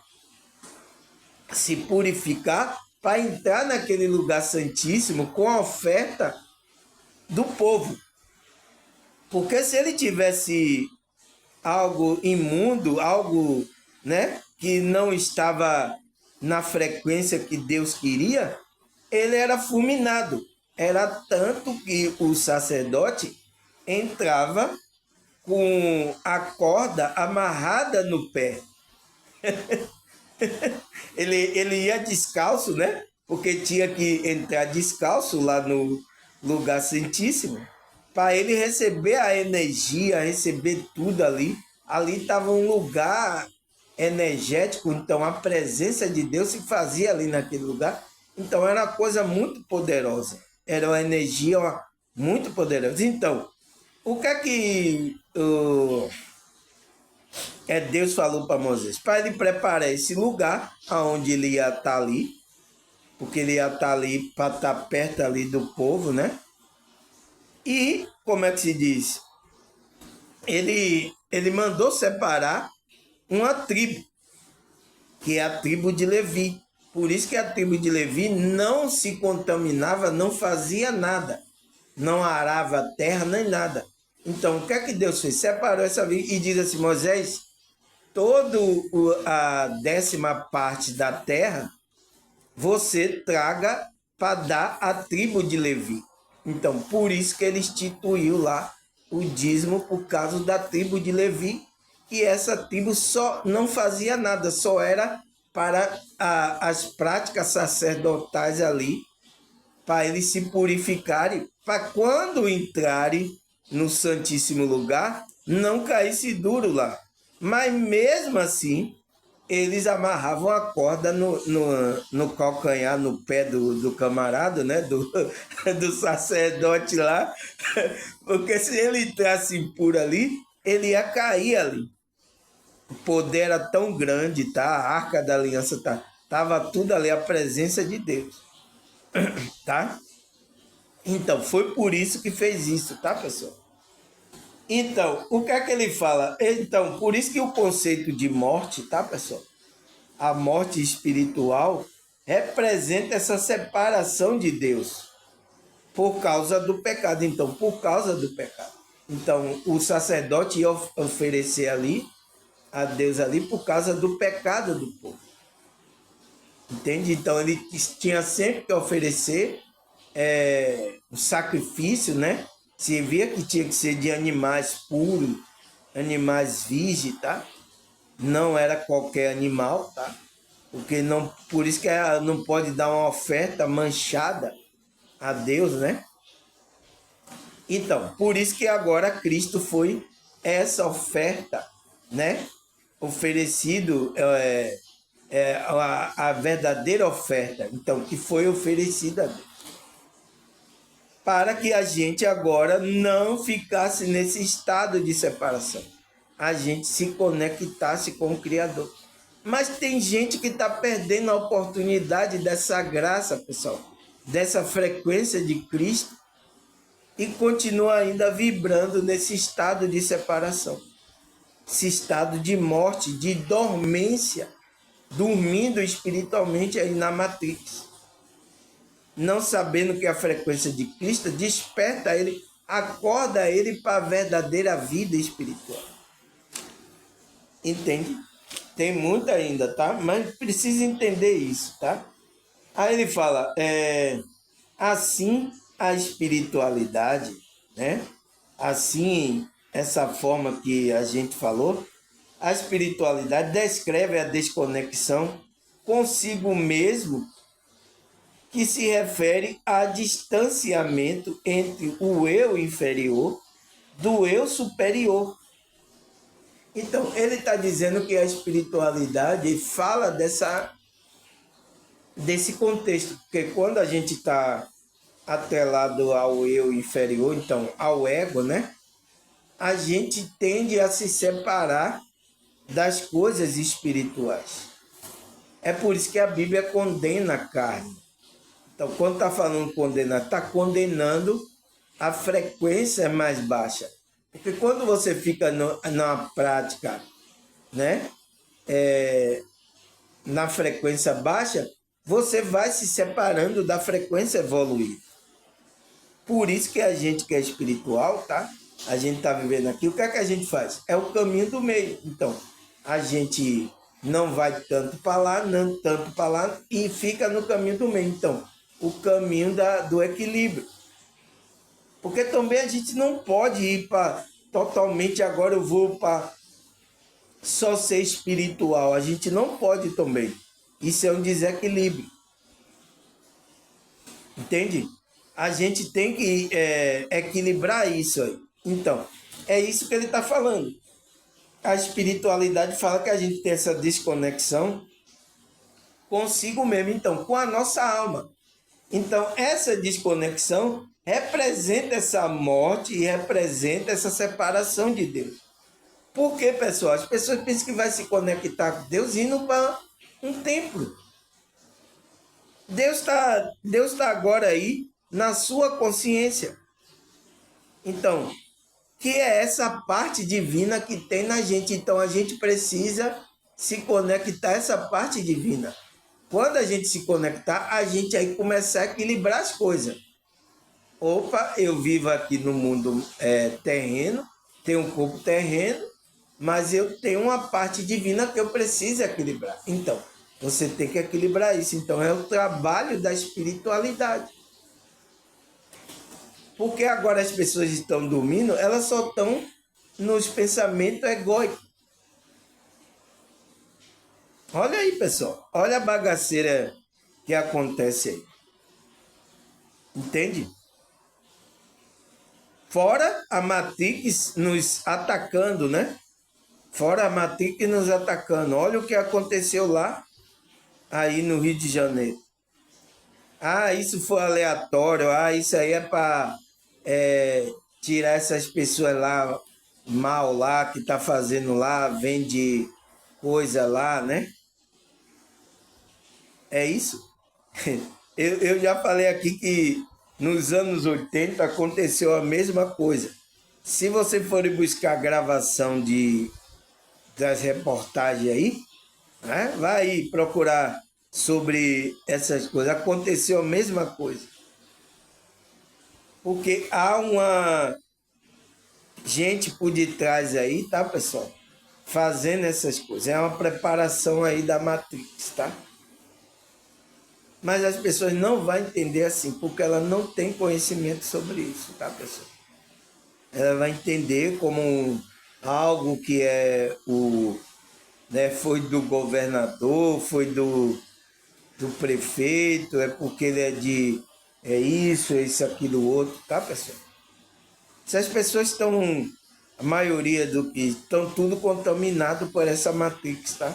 Se purificar para entrar naquele lugar santíssimo com a oferta do povo. Porque se ele tivesse algo imundo, algo, né, que não estava na frequência que Deus queria, ele era fulminado. Era tanto que o sacerdote entrava com a corda amarrada no pé. Ele ia descalço, né? Porque tinha que entrar descalço lá no lugar santíssimo, para ele receber a energia, receber tudo ali. Ali estava um lugar energético, então a presença de Deus se fazia ali naquele lugar. Então era uma coisa muito poderosa, era uma energia muito poderosa. Então, o que é que Deus falou para Moisés? Para ele preparar esse lugar onde ele ia estar ali, porque ele ia estar ali para estar perto ali do povo, né? E, como é que se diz? Ele mandou separar uma tribo, que é a tribo de Levi. Por isso que a tribo de Levi não se contaminava, não fazia nada. Não arava a terra, nem nada. Então, o que é que Deus fez? Separou essa tribo e diz assim, Moisés, toda a 10ª parte da terra, você traga para dar à tribo de Levi. Então, por isso que ele instituiu lá o dízimo por causa da tribo de Levi, e essa tribo só não fazia nada, só era para as práticas sacerdotais ali, para eles se purificarem, para quando entrarem no Santíssimo Lugar, não caísse duro lá. Mas mesmo assim, eles amarravam a corda no calcanhar, no pé do camarada, né? Do sacerdote lá, porque se ele entrasse impuro ali, ele ia cair ali. O poder era tão grande, tá? A Arca da Aliança tava tudo ali, a presença de Deus, tá? Então, foi por isso que fez isso, tá, pessoal? Então, o que é que ele fala? Então, por isso que o conceito de morte, tá, pessoal? A morte espiritual representa essa separação de Deus por causa do pecado. Então, por causa do pecado. Então, o sacerdote ia oferecer ali a Deus ali por causa do pecado do povo. Entende? Então, ele tinha sempre que oferecer um sacrifício, né? Se via que tinha que ser de animais puros, animais virgens, tá? Não era qualquer animal, tá? Porque não, por isso que não pode dar uma oferta manchada a Deus, né? Então, por isso que agora Cristo foi essa oferta, né? Oferecido a verdadeira oferta, então, que foi oferecida a Deus. Para que a gente agora não ficasse nesse estado de separação. A gente se conectasse com o Criador. Mas tem gente que está perdendo a oportunidade dessa graça, pessoal, dessa frequência de Cristo, e continua ainda vibrando nesse estado de separação, esse estado de morte, de dormência, dormindo espiritualmente aí na Matrix, não sabendo que a frequência de Cristo desperta ele, acorda ele para a verdadeira vida espiritual. Entende? Tem muito ainda, tá? Mas precisa entender isso, tá? Aí ele fala, assim a espiritualidade, né? Assim, essa forma que a gente falou, a espiritualidade descreve a desconexão consigo mesmo, que se refere a distanciamento entre o eu inferior do eu superior. Então, ele está dizendo que a espiritualidade fala desse contexto, porque quando a gente está atrelado ao eu inferior, então ao ego, né? A gente tende a se separar das coisas espirituais. É por isso que a Bíblia condena a carne. Então, quando está falando condenar, está condenando a frequência mais baixa. Porque quando você fica na prática, né, na frequência baixa, você vai se separando da frequência evoluída. Por isso que a gente que é espiritual, tá? A gente está vivendo aqui, o que é que a gente faz? É o caminho do meio. Então, a gente não vai tanto para lá, não tanto para lá, e fica no caminho do meio. Então, o caminho do equilíbrio. Porque também a gente não pode ir para totalmente, agora eu vou para só ser espiritual. A gente não pode também. Isso é um desequilíbrio. Entende? A gente tem que equilibrar isso aí. Então, é isso que ele está falando. A espiritualidade fala que a gente tem essa desconexão consigo mesmo, então, com a nossa alma. Então, essa desconexão representa essa morte e representa essa separação de Deus. Por quê, pessoal? As pessoas pensam que vai se conectar com Deus indo para um templo. Deus tá agora aí na sua consciência. Então, que é essa parte divina que tem na gente. Então, a gente precisa se conectar a essa parte divina. Quando a gente se conectar, a gente aí começar a equilibrar as coisas. Opa, eu vivo aqui no mundo terreno, tenho um corpo terreno, mas eu tenho uma parte divina que eu preciso equilibrar. Então, você tem que equilibrar isso. Então, é o trabalho da espiritualidade. Porque agora as pessoas estão dormindo, elas só estão nos pensamentos egóicos. Olha aí, pessoal. Olha a bagaceira que acontece aí. Entende? Fora a Matrix nos atacando, né? Fora a Matrix nos atacando. Olha o que aconteceu lá, aí no Rio de Janeiro. Ah, isso foi aleatório. Ah, isso aí é para tirar essas pessoas lá, mal lá, que tá fazendo lá, vende coisa lá, né? É isso. Eu já falei aqui que nos anos 80 aconteceu a mesma coisa. Se você for buscar a gravação das reportagens aí, né? Vai aí procurar sobre essas coisas. Aconteceu a mesma coisa. Porque há uma gente por detrás aí, tá, pessoal? Fazendo essas coisas. É uma preparação aí da Matrix, tá? Mas as pessoas não vão entender assim, porque ela não tem conhecimento sobre isso, tá, pessoal? Ela vai entender como algo que foi do governador, foi do prefeito, é porque ele é isso, aquilo, outro, tá, pessoal? Se as pessoas estão, a maioria do que estão tudo contaminado por essa Matrix, tá?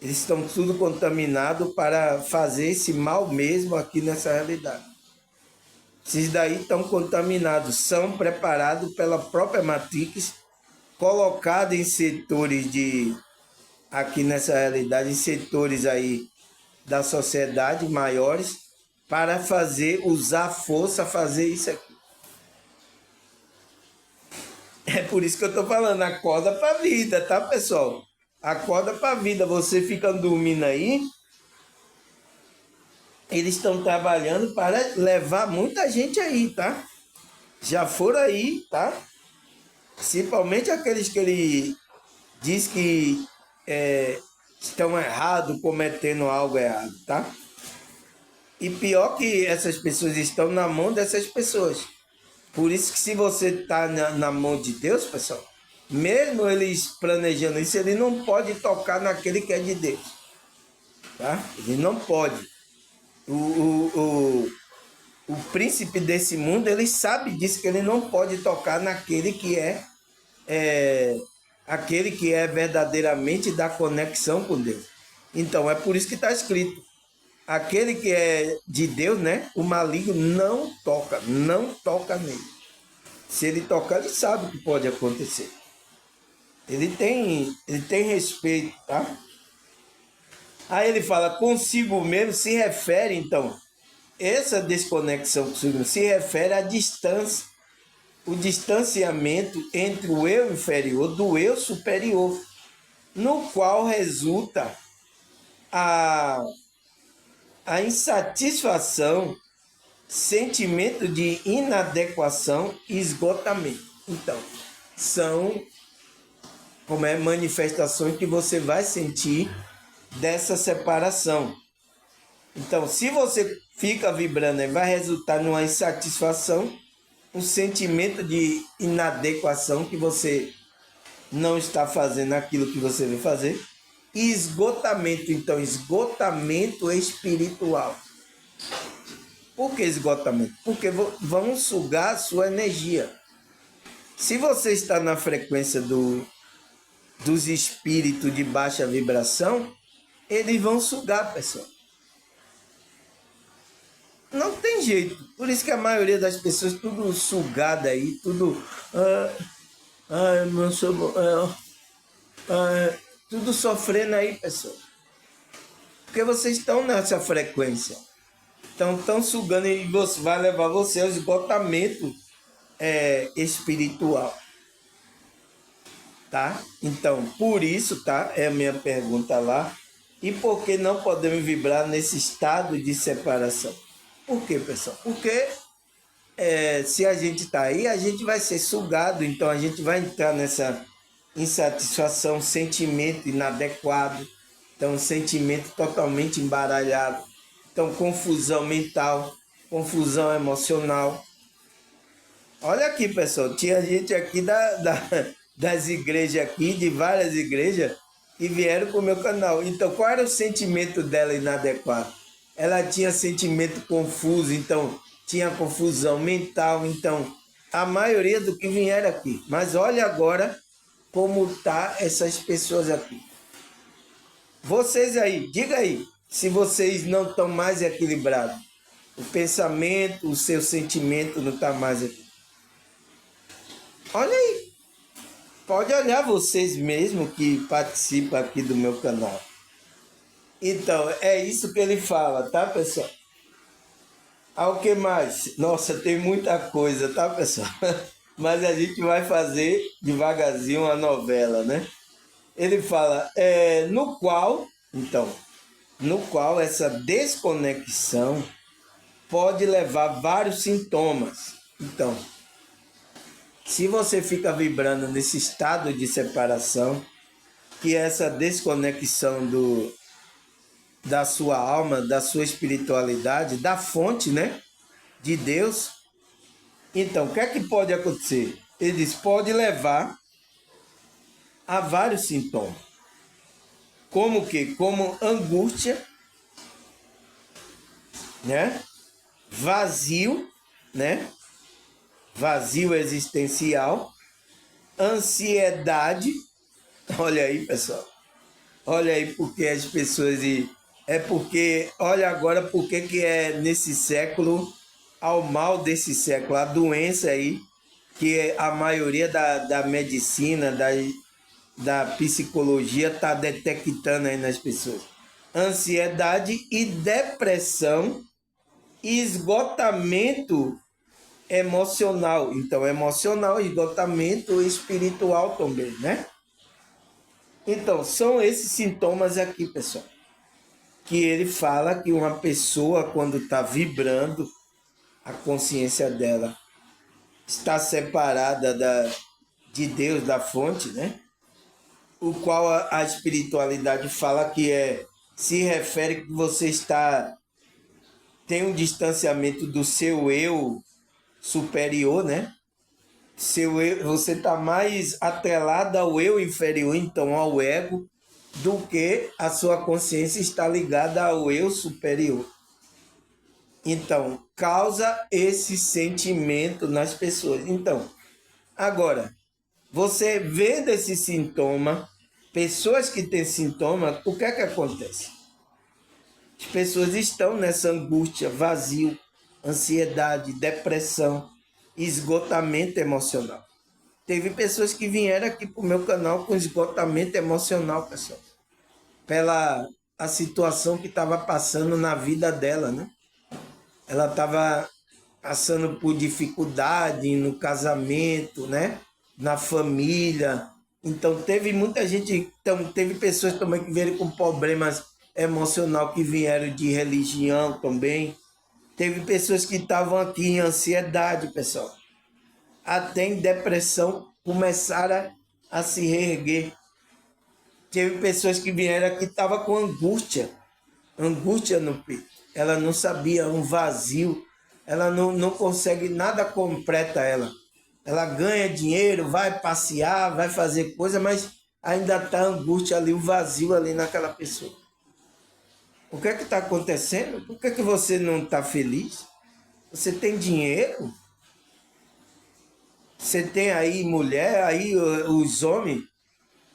Eles estão tudo contaminados para fazer esse mal mesmo aqui nessa realidade. Esses daí estão contaminados, são preparados pela própria Matrix, colocados em setores aqui nessa realidade, em setores aí da sociedade maiores, para usar força, fazer isso aqui. É por isso que eu estou falando, acorda para a vida, tá, pessoal? Acorda para a vida, você fica dormindo aí, eles estão trabalhando para levar muita gente aí, tá? Já foram aí, tá? Principalmente aqueles que ele diz que estão errados, cometendo algo errado, tá? E pior que essas pessoas estão na mão dessas pessoas. Por isso que se você está na mão de Deus, pessoal, mesmo eles planejando isso, ele não pode tocar naquele que é de Deus. Tá? Ele não pode. O príncipe desse mundo, ele sabe disso, que ele não pode tocar naquele que aquele que é verdadeiramente da conexão com Deus. Então, é por isso que está escrito, aquele que é de Deus, né? O maligno não toca nele. Se ele tocar, ele sabe o que pode acontecer. Ele tem respeito, tá? Aí ele fala, consigo mesmo, se refere, então, essa desconexão consigo se refere à distância, o distanciamento entre o eu inferior do eu superior, no qual resulta a insatisfação, sentimento de inadequação e esgotamento. Então, são manifestações que você vai sentir dessa separação. Então, se você fica vibrando, vai resultar numa insatisfação, um sentimento de inadequação que você não está fazendo aquilo que você veio fazer. E esgotamento, então, esgotamento espiritual. Por que esgotamento? Porque vão sugar a sua energia. Se você está na frequência dos espíritos de baixa vibração, eles vão sugar, pessoal. Não tem jeito. Por isso que a maioria das pessoas, tudo sugada aí, tudo... tudo sofrendo aí, pessoal. Porque vocês estão nessa frequência. Então, estão sugando e você vai levar você ao esgotamento espiritual. Tá? Então, por isso, tá? É a minha pergunta lá. E por que não podemos vibrar nesse estado de separação? Por quê, pessoal? Porque se a gente está aí, a gente vai ser sugado, então a gente vai entrar nessa insatisfação, sentimento inadequado, então sentimento totalmente embaralhado, então confusão mental, confusão emocional. Olha aqui, pessoal, tinha gente aqui das igrejas aqui, de várias igrejas, que vieram para o meu canal. Então, qual era o sentimento dela inadequado? Ela tinha sentimento confuso, então tinha confusão mental, então a maioria do que vieram aqui. Mas olha agora como tá essas pessoas aqui. Vocês aí, diga aí, se vocês não estão mais equilibrados. O pensamento, o seu sentimento não está mais aqui. Olha aí. Pode olhar vocês mesmo que participam aqui do meu canal. Então, é isso que ele fala, tá, pessoal? O que mais? Nossa, tem muita coisa, tá, pessoal? Mas a gente vai fazer devagarzinho a novela, né? Ele fala, no qual essa desconexão pode levar vários sintomas. Então, se você fica vibrando nesse estado de separação, que é essa desconexão da sua alma, da sua espiritualidade, da fonte, né, de Deus, então, o que é que pode acontecer? Ele diz, pode levar a vários sintomas. Como o quê? Como angústia, né? Vazio, né? Vazio existencial, ansiedade. Olha aí, pessoal. Olha aí porque as pessoas... olha agora porque que é nesse século, ao mal desse século, a doença aí, que a maioria da medicina, da psicologia está detectando aí nas pessoas. Ansiedade e depressão e esgotamento emocional. Então, emocional, esgotamento espiritual também, né? Então, são esses sintomas aqui, pessoal. Que ele fala que uma pessoa, quando está vibrando, a consciência dela está separada de Deus, da fonte, né? O qual a espiritualidade fala que se refere que você tem um distanciamento do seu eu superior, né? Você está mais atrelado ao eu inferior, então ao ego, do que a sua consciência está ligada ao eu superior. Então, causa esse sentimento nas pessoas. Então, agora, você vendo esse sintoma, pessoas que têm sintoma, o que é que acontece? As pessoas estão nessa angústia, vazio, ansiedade, depressão, esgotamento emocional. Teve pessoas que vieram aqui para o meu canal com esgotamento emocional, pessoal. Pela a situação que estava passando na vida dela, né? Ela estava passando por dificuldade no casamento, né? Na família. Então, teve muita gente... Então, teve pessoas também que vieram com problemas emocional, que vieram de religião também. Teve pessoas que estavam aqui em ansiedade, pessoal. Até em depressão, começaram a se reerguer. Teve pessoas que vieram aqui que estavam com angústia no peito. Ela não sabia, um vazio. Ela não consegue, nada completa ela. Ela ganha dinheiro, vai passear, vai fazer coisa, mas ainda está a angústia ali, o vazio ali naquela pessoa. O que é que está acontecendo? Por que, é que você não está feliz? Você tem dinheiro? Você tem aí mulher, aí os homens,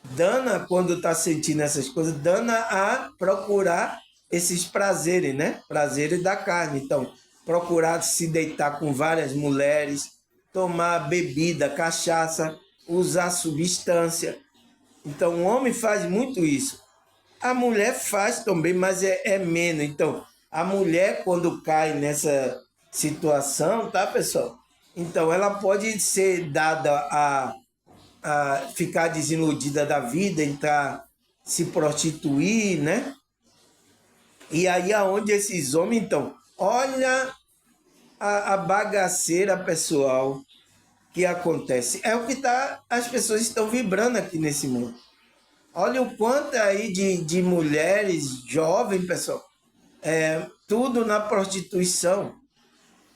dana quando está sentindo essas coisas, dana a procurar esses prazeres, né? Prazeres da carne. Então, procurar se deitar com várias mulheres, tomar bebida, cachaça, usar substância. Então, o homem faz muito isso. A mulher faz também, mas é menos. Então, a mulher, quando cai nessa situação, tá, pessoal? Então, ela pode ser dada a ficar desiludida da vida, entrar, se prostituir, né? E aí aonde esses homens, então, olha a bagaceira pessoal que acontece. É o que tá, as pessoas estão vibrando aqui nesse mundo. Olha o quanto aí de mulheres jovens, pessoal, tudo na prostituição,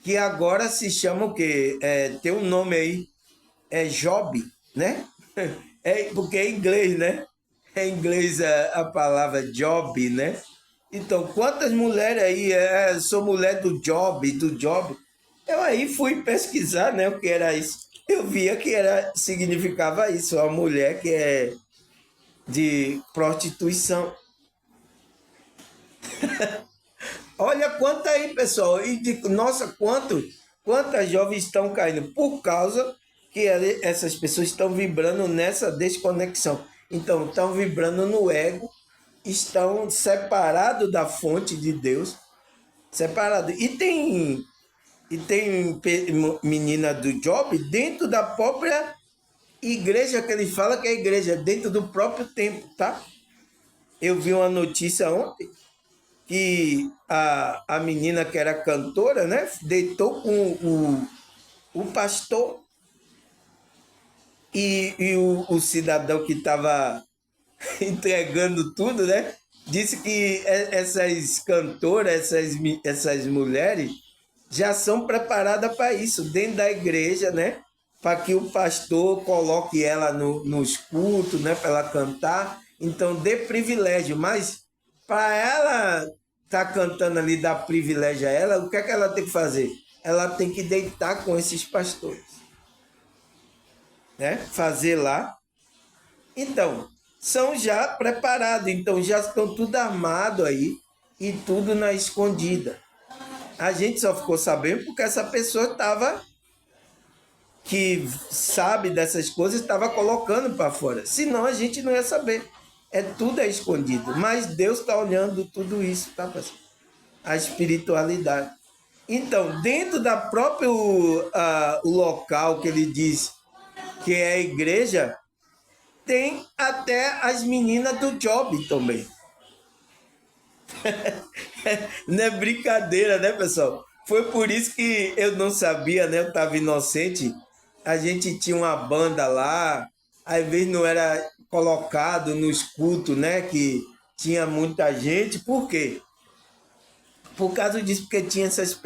que agora se chama o quê? Tem um nome aí, job, né? Porque é inglês, né? É inglês a palavra job, né? Então, quantas mulheres aí, sou mulher do job. Eu aí fui pesquisar, né, o que era isso. Eu via que significava isso, a mulher que é de prostituição. Olha quanto aí, pessoal. Nossa, quantas jovens estão caindo por causa que essas pessoas estão vibrando nessa desconexão. Então, estão vibrando no ego, estão separados da fonte de Deus, separados. E tem menina do Job dentro da própria igreja, que ele fala que é a igreja, dentro do próprio templo, tá? Eu vi uma notícia ontem que a menina que era cantora, né, deitou com o pastor e o cidadão que estava entregando tudo, né, disse que essas cantoras, essas mulheres já são preparadas para isso, dentro da igreja, né, para que o pastor coloque ela nos cultos, né, para ela cantar. Então, dê privilégio, mas para ela tá cantando ali, dar privilégio a ela, o que é que ela tem que fazer? Ela tem que deitar com esses pastores, né? Fazer lá. Então, são já preparados, então já estão tudo armado aí e tudo na escondida. A gente só ficou sabendo porque essa pessoa estava, que sabe dessas coisas, estava colocando para fora. Senão a gente não ia saber. Tudo é escondido. Mas Deus está olhando tudo isso, tá, pessoal? A espiritualidade. Então, dentro da própria o local que ele diz que é a igreja, tem até as meninas do Job também. Não é brincadeira, né, pessoal? Foi por isso que eu não sabia, né? Eu estava inocente. A gente tinha uma banda lá, às vezes não era colocado nos cultos, né? Que tinha muita gente. Por quê? Por causa disso, porque tinha essas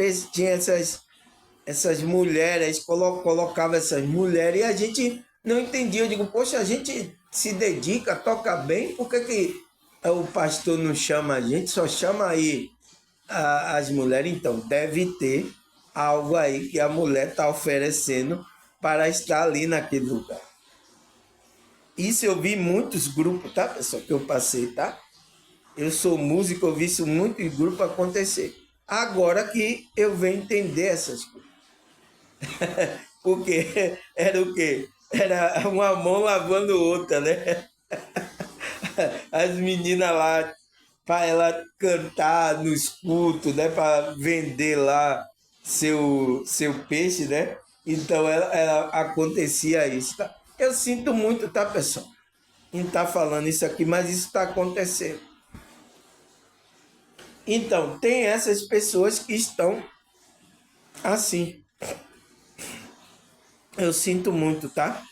mulheres, colocava essas mulheres e a gente não entendia. Eu digo, poxa, a gente se dedica, toca bem, por que o pastor não chama a gente, só chama aí as mulheres? Então, deve ter algo aí que a mulher está oferecendo para estar ali naquele lugar. Isso eu vi muitos grupos, tá, pessoal, que eu passei, tá? Eu sou músico, eu vi isso muito em grupo acontecer. Agora que eu venho entender essas coisas. Porque era o quê? Era uma mão lavando outra, né? As meninas lá, para ela cantar nos cultos, né? Para vender lá seu peixe, né? Então ela acontecia isso. Tá? Eu sinto muito, tá, pessoal? Em estar falando isso aqui, mas isso está acontecendo. Então, tem essas pessoas que estão assim. Eu sinto muito, tá?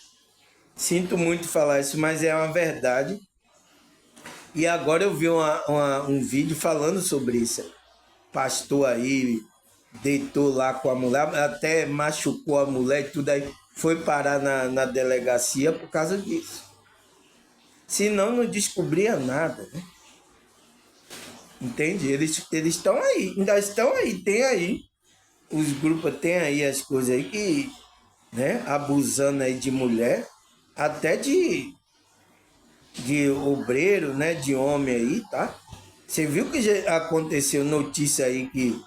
Sinto muito falar isso, mas é uma verdade. E agora eu vi um vídeo falando sobre isso. Pastor aí deitou lá com a mulher, até machucou a mulher e tudo aí. foi parar na delegacia por causa disso. Senão não descobria nada, né? Entende? Eles estão aí, ainda estão aí, tem aí. Os grupos tem aí as coisas aí que, né, abusando aí de mulher, até de obreiro, né, de homem aí, tá? Você viu que já aconteceu notícia aí que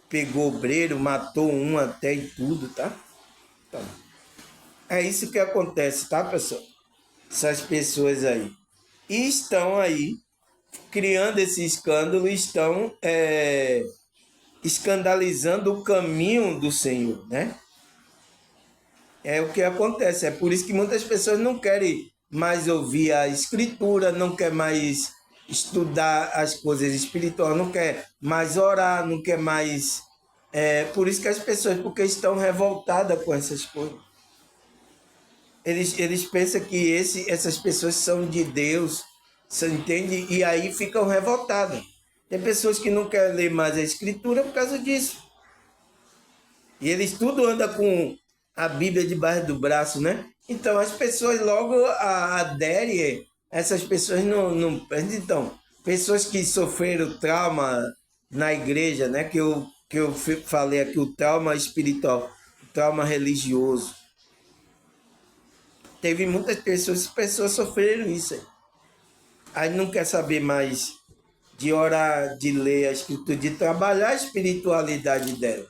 pegou obreiro, matou um até e tudo, tá? Então, é isso que acontece, tá, pessoal? Essas pessoas aí. E estão aí, criando esse escândalo, estão escandalizando o caminho do Senhor, né? É o que acontece. É por isso que muitas pessoas não querem mais ouvir a Escritura, não quer mais estudar as coisas espirituais, não quer mais orar, não quer mais... por isso que as pessoas, porque estão revoltadas com essas coisas. Eles pensam que essas pessoas são de Deus, você entende? E aí ficam revoltadas. Tem pessoas que não querem ler mais a Escritura por causa disso. E eles tudo andam com a Bíblia debaixo do braço, né? Então as pessoas logo aderem, essas pessoas não. Então, pessoas que sofreram trauma na igreja, né? Que eu falei aqui, o trauma espiritual, o trauma religioso. Teve muitas pessoas sofreram isso aí. Aí não quer saber mais de orar, de ler a Escritura, de trabalhar a espiritualidade dela.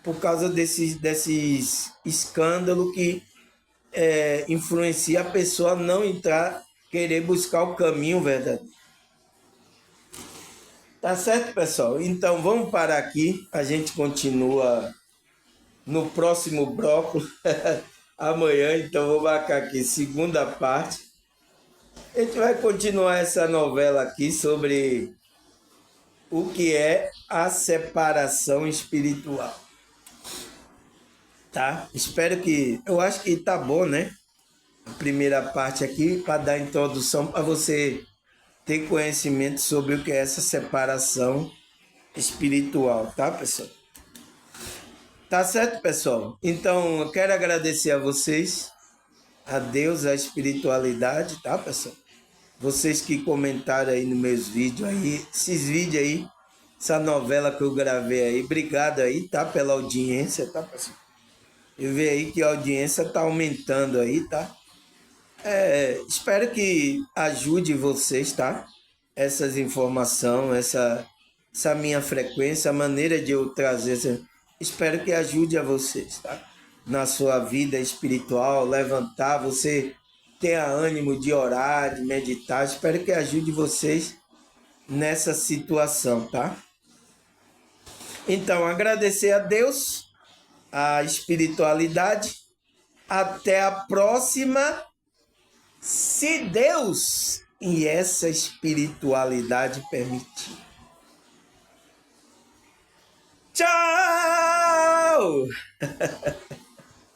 Por causa desses escândalos que influencia a pessoa a não entrar, querer buscar o caminho verdadeiro. Tá certo, pessoal? Então vamos parar aqui. A gente continua no próximo bloco. Amanhã, então vou marcar aqui segunda parte. A gente vai continuar essa novela aqui sobre o que é a separação espiritual. Tá? Espero que... Eu acho que tá bom, né? A primeira parte aqui, para dar introdução, para você ter conhecimento sobre o que é essa separação espiritual, tá, pessoal? Tá certo, pessoal? Então, eu quero agradecer a vocês, a Deus, a espiritualidade, tá, pessoal? Vocês que comentaram aí nos meus vídeos aí, esses vídeos aí, essa novela que eu gravei aí, obrigado aí, tá, pela audiência, tá, pessoal? Eu vejo aí que a audiência tá aumentando aí, tá? Espero que ajude vocês, tá? Essas informações, essa minha frequência, a maneira de eu trazer, espero que ajude a vocês, tá? Na sua vida espiritual, levantar, você ter ânimo de orar, de meditar, espero que ajude vocês nessa situação, tá? Então, agradecer a Deus, a espiritualidade, até a próxima, se Deus e essa espiritualidade permitir. Tchau!